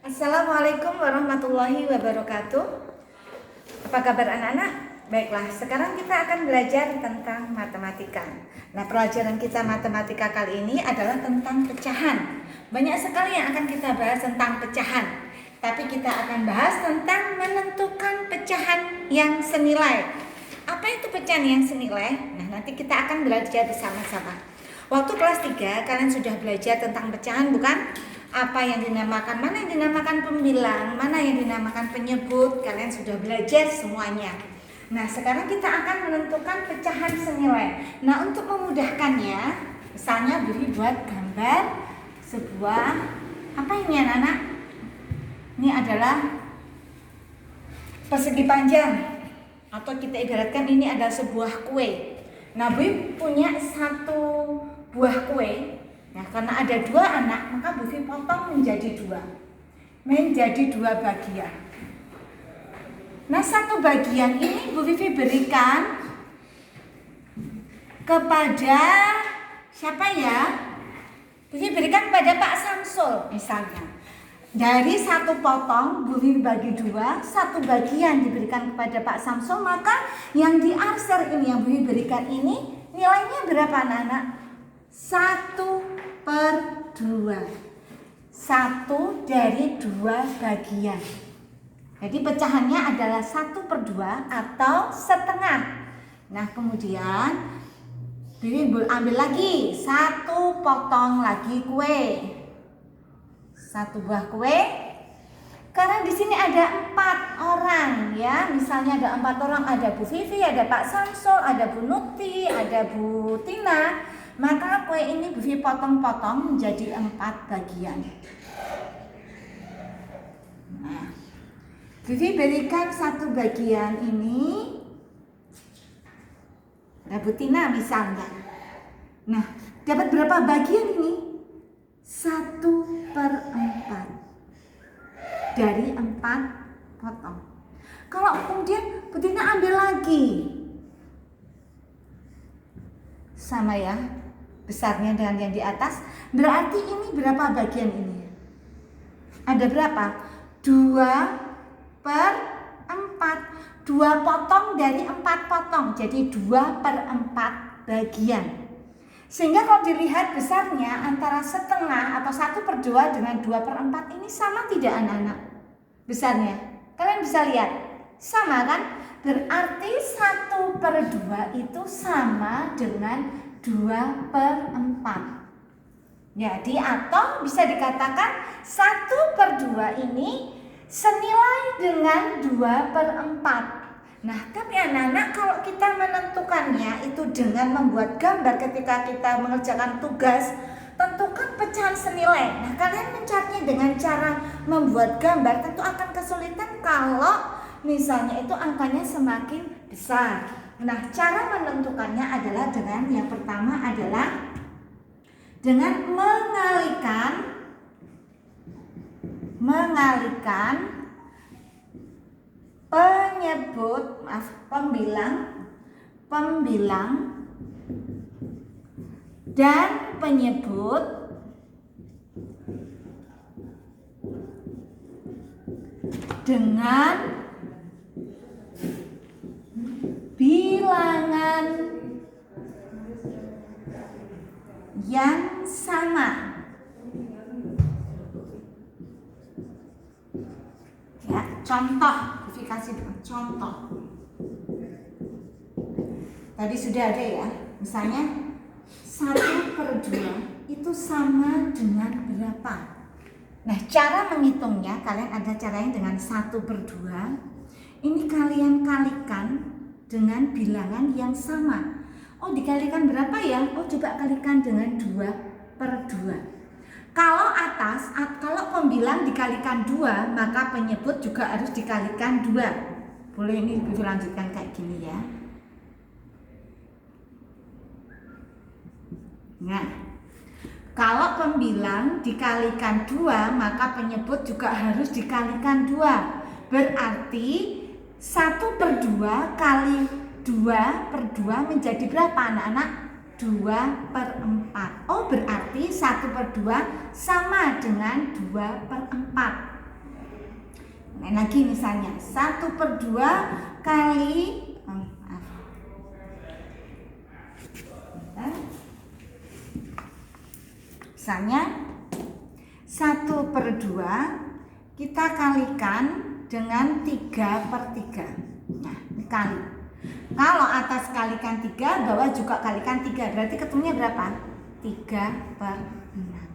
Assalamualaikum warahmatullahi wabarakatuh. Apa kabar anak-anak? Baiklah, sekarang kita akan belajar tentang matematika. Nah, pelajaran kita matematika kali ini adalah tentang pecahan. Banyak sekali yang akan kita bahas tentang pecahan. Tapi kita akan bahas tentang menentukan pecahan yang senilai. Apa itu pecahan yang senilai? Nah, nanti kita akan belajar bersama-sama. Waktu kelas 3 kalian sudah belajar tentang pecahan, bukan? Apa yang dinamakan, mana yang dinamakan pembilang, mana yang dinamakan penyebut, kalian sudah belajar semuanya. Nah, sekarang kita akan menentukan pecahan senilai. Nah, untuk memudahkannya, misalnya beri buat gambar sebuah, apa ini anak-anak? Ini adalah persegi panjang, atau kita ibaratkan ini adalah sebuah kue. Nah, Bu punya satu buah kue. Nah, karena ada 2 anak, maka Bu Fi potong menjadi 2 bagian. Nah, satu bagian ini Bu Vivi berikan kepada siapa ya? Bu Vivi berikan kepada Pak Samsul misalnya. Dari satu potong Bu Vivi bagi 2, satu bagian diberikan kepada Pak Samsul, maka yang diarsir ini yang Bu Vivi berikan ini nilainya berapa anak-anak? 1/2. 1 dari 2 bagian. Jadi pecahannya adalah 1/2 atau setengah. Nah, kemudian Bibi ambil lagi 1 potong lagi kue. 1 buah kue. Karena di sini ada 4 orang ya. Misalnya ada 4 orang, ada Bu Vivi, ada Pak Samsul, ada Bu Nukti, ada Bu Tina. Maka kue ini Bu Vivi potong-potong menjadi 4 bagian. Nah, Bu Vivi berikan 1 bagian ini kepada Bu Tina misalnya. Nah, dapat berapa bagian ini? 1/4 dari 4 potong. Kalau kemudian Bu Tina ambil lagi, sama ya, besarnya dengan yang di atas, berarti ini berapa bagian ini? Ada berapa? 2/4. 2 potong dari 4 potong, jadi 2/4 bagian. Sehingga kalau dilihat besarnya antara setengah atau 1/2 dengan 2/4 ini sama tidak anak-anak? Besarnya, kalian bisa lihat, sama kan? Berarti 1/2 itu sama dengan 2/4. Jadi atau bisa dikatakan 1/2 ini senilai dengan 2/4. Nah, tapi anak-anak kalau kita menentukannya itu dengan membuat gambar ketika kita mengerjakan tugas, tentukan pecahan senilai. Nah, kalian mencarinya dengan cara membuat gambar tentu akan kesulitan kalau misalnya itu angkanya semakin besar. Nah, cara menentukannya adalah dengan yang pertama adalah dengan mengalihkan pembilang dan penyebut dengan bilangan yang sama. Ya, contoh, verifikasi dengan contoh. Tadi sudah ada ya, misalnya 1/2 itu sama dengan berapa? Nah, cara menghitungnya kalian ada caranya dengan 1/2. Ini kalian kalikan dengan bilangan yang sama. Oh, dikalikan berapa ya? Oh, coba kalikan dengan 2/2. Kalau pembilang dikalikan 2, maka penyebut juga harus dikalikan 2. Boleh ini dilanjutkan kayak gini ya. Nah, kalau pembilang dikalikan 2, maka penyebut juga harus dikalikan 2. Berarti 1/2 kali 2/2 menjadi berapa anak-anak? 2/4. Oh, berarti 1/2 sama dengan 2/4. Nah, lagi misalnya 1/2 kali misalnya 1/2 kita kalikan dengan 3/3. Nah, dikali. Kalau atas kalikan 3, bawah juga kalikan 3. Berarti ketemunya berapa? 3/6.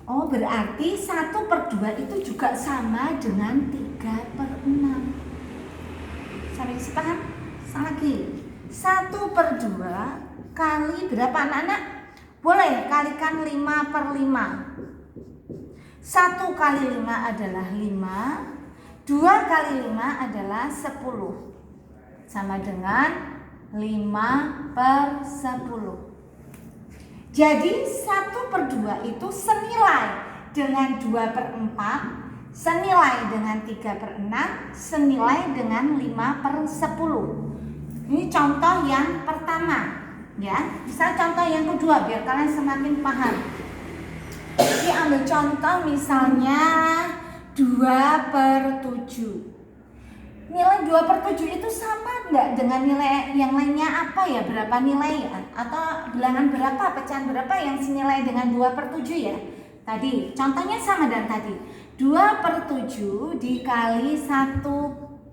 Oh, berarti 1/2 itu juga sama dengan 3/6. Sampai paham? Lagi 1/2 kali berapa anak-anak? Boleh kalikan 5/5. 1 kali 5 adalah 5, 2 kali 5 adalah 10. Sama dengan 5/10. Jadi 1/2 itu senilai dengan 2/4, senilai dengan 3/6, senilai dengan 5/10. Ini contoh yang pertama, ya. Bisa contoh yang kedua biar kalian semakin paham. Jadi ambil contoh misalnya 2/7. Nilai 2/7 itu sama enggak dengan nilai yang lainnya apa ya? Berapa nilai ya? Atau bilangan berapa, pecahan berapa yang senilai dengan 2/7 ya? Tadi contohnya sama dan tadi 2/7 dikali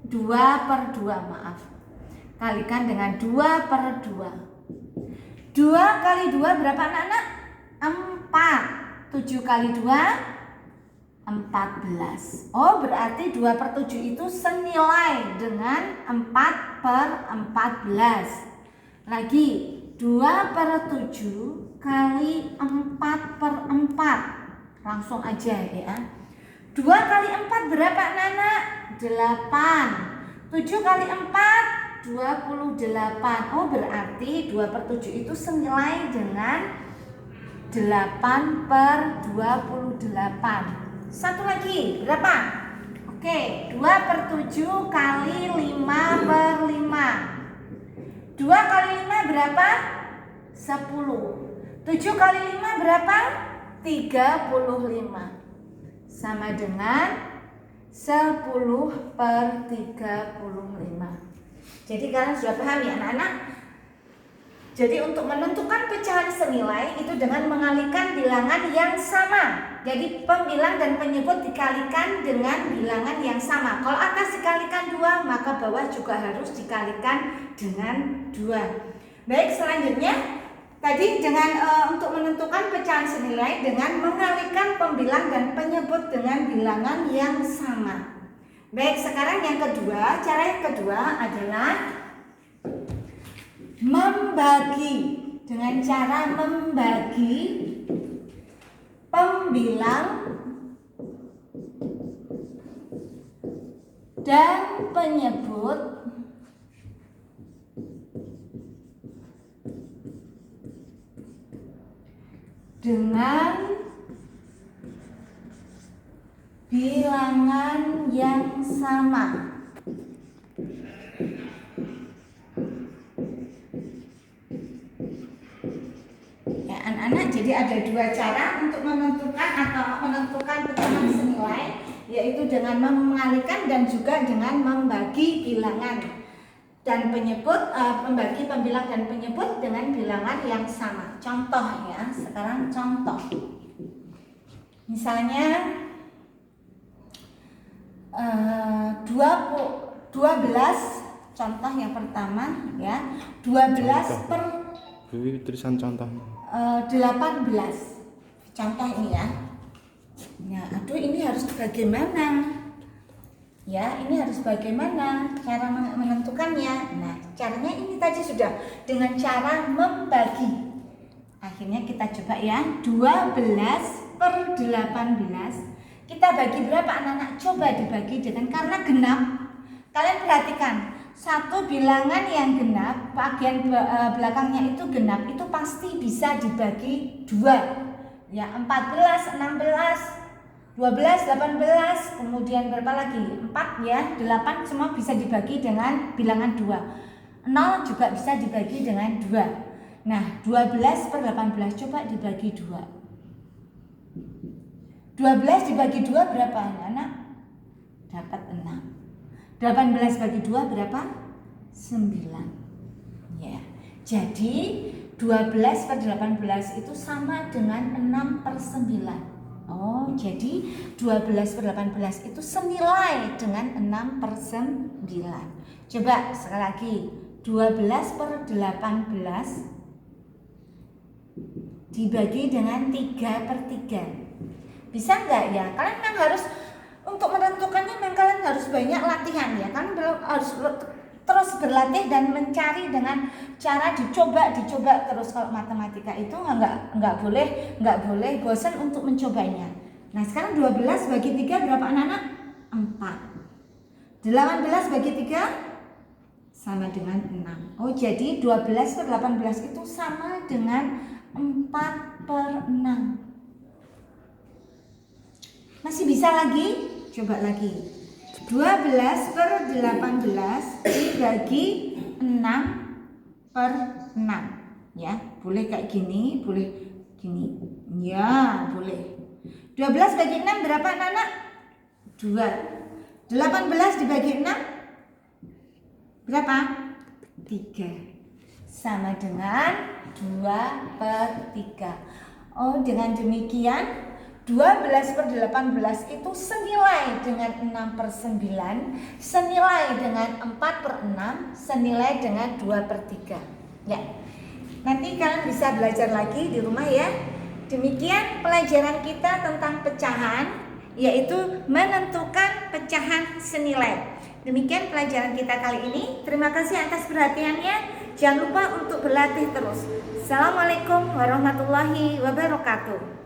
2/2, maaf. Kalikan dengan 2/2. 2 kali 2 berapa anak-anak? 4. 7 kali 2 14. Oh, berarti 2/7 itu senilai dengan 4/14. Lagi 2/7 kali 4/4. Langsung aja ya. 2 kali 4 berapa anak-anak? 8. 7 kali 4 28. Oh, berarti 2/7 itu senilai dengan 8/28. Satu lagi berapa? Oke, 2/7 kali 5/5. 2 kali 5 berapa? 10. 7 kali 5 berapa? 35. Sama dengan 10/35. Jadi kalian sudah paham ya anak-anak? Jadi untuk menentukan pecahan senilai itu dengan mengalihkan bilangan yang sama. Jadi pembilang dan penyebut dikalikan dengan bilangan yang sama. Kalau atas dikalikan 2, maka bawah juga harus dikalikan dengan 2. Baik, selanjutnya tadi dengan untuk menentukan pecahan senilai dengan mengalihkan pembilang dan penyebut dengan bilangan yang sama. Baik, sekarang yang kedua, cara yang kedua adalah membagi dengan cara membagi pembilang dan penyebut dengan bilangan yang sama. Anak-anak, jadi ada dua cara untuk menentukan pecahan senilai, yaitu dengan mengalihkan dan juga dengan membagi bilangan dan penyebut, membagi pembilang dan penyebut dengan bilangan yang sama. Contoh ya, sekarang contoh. Misalnya 12, contoh yang pertama ya, 12 per tulisan contohnya 18. Contoh ini ya. Nah, aduh ini harus bagaimana? Ya, ini harus bagaimana cara menentukannya? Nah, caranya ini tadi sudah dengan cara membagi. Akhirnya kita coba ya, 12 per 18. Kita bagi berapa anak-anak? Coba dibagi dengan, karena genap. Kalian perhatikan, satu bilangan yang genap, bagian belakangnya itu genap, itu pasti bisa dibagi 2. Ya, 14, 16, 12, 18, kemudian berapa lagi? 4 ya, 8 semua bisa dibagi dengan bilangan 2. 0 juga bisa dibagi dengan 2. Nah, 12 per 18 coba dibagi 2. 12 dibagi 2 berapa anak-anak? dapat 6. 18 bagi 2 berapa? 9. Ya. Jadi 12 per 18 itu sama dengan 6/9. Oh, jadi 12 per 18 itu senilai dengan 6/9. Coba sekali lagi, 12 per 18 dibagi dengan 3/3. Bisa nggak ya? Kalian memang harus, untuk menentukannya memang kalian harus banyak latihan ya. Kan harus terus berlatih dan mencari dengan cara dicoba terus. Kalau matematika itu nggak boleh bosan untuk mencobanya. Nah, sekarang 12 bagi 3 berapa anak-anak? 4. 18 bagi 3 sama dengan 6. Oh, jadi 12 per 18 itu sama dengan 4/6. Masih bisa lagi? Coba lagi. 12 per 18 dibagi 6/6. Ya, boleh kayak gini, boleh gini. Ya, boleh. 12 bagi 6 berapa anak-anak? 2. 18 dibagi 6 berapa? 3. Sama dengan 2/3. Oh, dengan demikian 12 per 18 itu senilai dengan 6/9, senilai dengan 4/6, senilai dengan 2/3. Ya. Nanti kalian bisa belajar lagi di rumah ya. Demikian pelajaran kita tentang pecahan, yaitu menentukan pecahan senilai. Demikian pelajaran kita kali ini. Terima kasih atas perhatiannya. Jangan lupa untuk berlatih terus. Assalamualaikum warahmatullahi wabarakatuh.